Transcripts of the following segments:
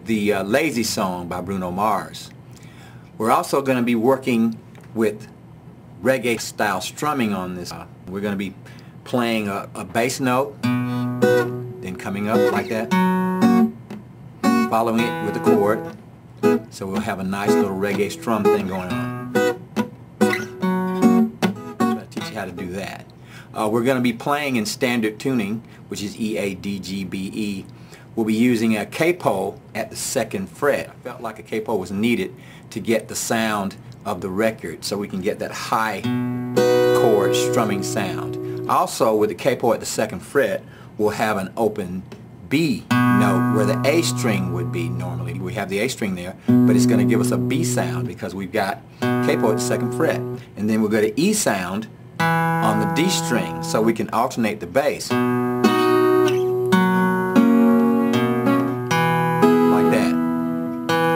the Lazy Song by Bruno Mars. We're also going to be working with reggae style strumming on this. We're going to be playing a bass note, then coming up like that, following it with a chord. So we'll have a nice little reggae strum thing going on. I'll teach you how to do that. We're going to be playing in standard tuning, which is E, A, D, G, B, E. We'll be using a capo at the 2nd fret. I felt like a capo was needed to get the sound of the record so we can get that high chord strumming sound. Also, with the capo at the 2nd fret, we'll have an open B note where the A string would be normally. We have the A string there, but it's going to give us a B sound because we've got capo at the 2nd fret. And then we'll go to E sound on the D string, so we can alternate the bass like that.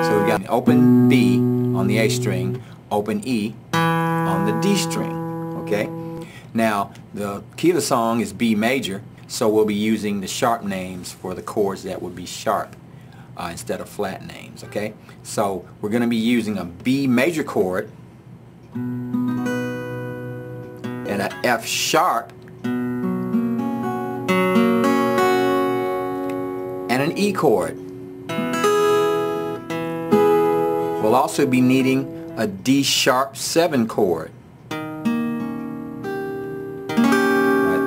So we've got an open B on the A string, open E on the D string. Okay? Now the key of the song is B major, so we'll be using the sharp names for the chords that would be sharp instead of flat names. Okay? So we're going to be using a B major chord and an F sharp and an E chord. We'll also be needing a D sharp 7 chord. Right.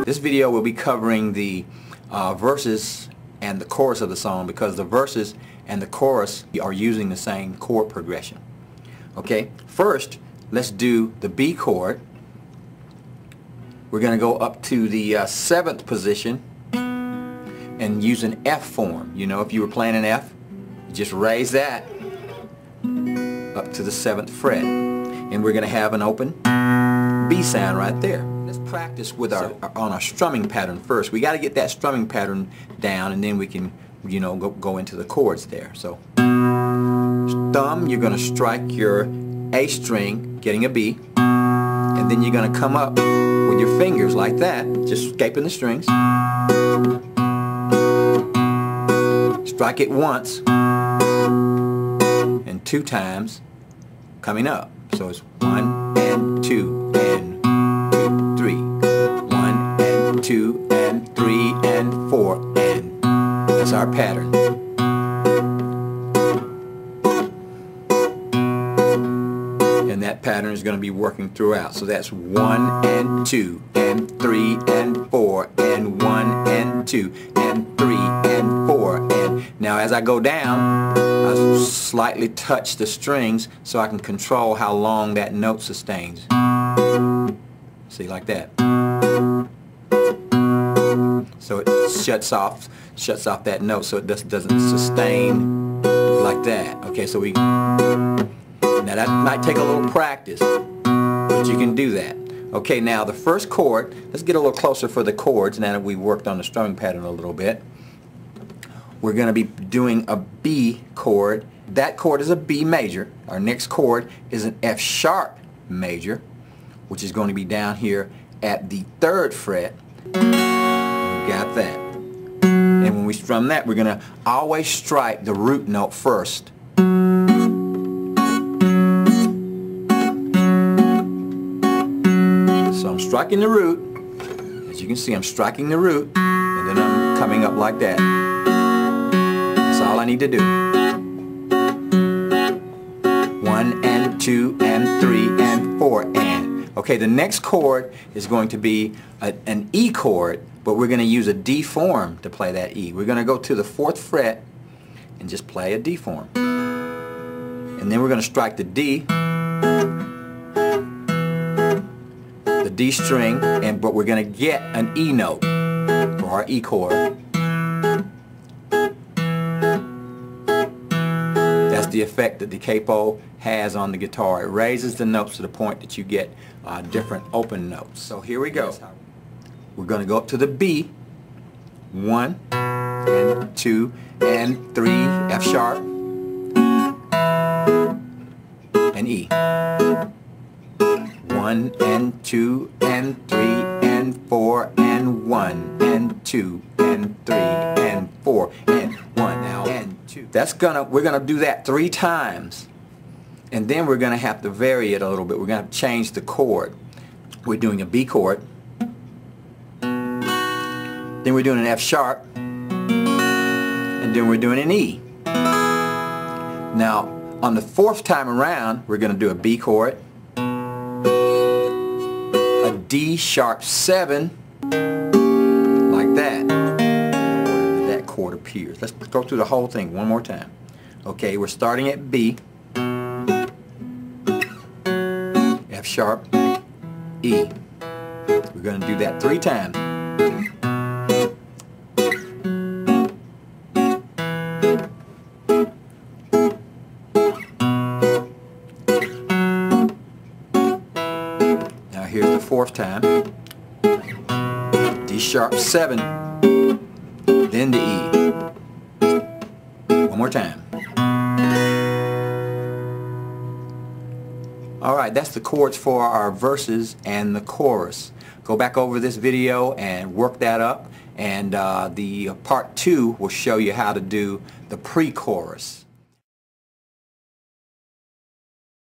This video will be covering the verses and the chorus of the song because the verses and the chorus are using the same chord progression. Okay, first let's do the B chord. We're going to go up to the 7th position and use an F form. You know, if you were playing an F, just raise that up to the 7th fret. And we're going to have an open B sound right there. Let's practice with on our strumming pattern first. We got to get that strumming pattern down, and then we can, you know, go into the chords there. So, thumb, you're going to strike your A string, getting a B, and then you're going to come up with your fingers like that, just scraping the strings. Strike it once and 2 times coming up. So it's 1 and 2 and 2, 3. 1 and 2 and 3 and 4 and that's our pattern. And that pattern is going to be working throughout. So that's 1 and 2 and 3 and 4 and 1 and 2 and 3 and 4 and now as I go down, I slightly touch the strings so I can control how long that note sustains. See, like that. So it shuts off that note so it doesn't sustain like that. Okay, so now that might take a little practice, but you can do that. Okay, now the first chord, let's get a little closer for the chords now that we've worked on the strumming pattern a little bit. We're going to be doing a B chord. That chord is a B major. Our next chord is an F sharp major, which is going to be down here at the 3rd fret. We got that. And when we strum that, we're going to always strike the root note first. So I'm striking the root. As you can see, I'm striking the root, and then I'm coming up like that. That's all I need to do. 1 and 2 and 3 and 4 and. Okay, the next chord is going to be an E chord, but we're going to use a D form to play that E. We're going to go to the 4th fret and just play a D form. And then we're going to strike the D, the D string, but we're going to get an E note for our E chord. That's the effect that the capo has on the guitar. It raises the notes to the point that you get different open notes. So here we go. We're going to go up to the B, 1 and 2 and 3, F sharp, and E. 1 and 2 and 3 and 4 and 1 and 2 and 3 and 4 and 1 now and 2. we're gonna do that 3 times, and then we're gonna have to vary it a little bit. We're gonna have to change the chord. We're doing a B chord, then we're doing an F sharp, and then we're doing an E. Now on the 4th time around, we're gonna do a B chord, a D sharp 7, like that, in order that chord appears. Let's go through the whole thing one more time. Okay, we're starting at B, F sharp, E. We're going to do that 3 times. Now here's the 4th time. D sharp 7, then the E. One more time. Alright, that's the chords for our verses and the chorus. Go back over this video and work that up, and the part 2 will show you how to do the pre-chorus.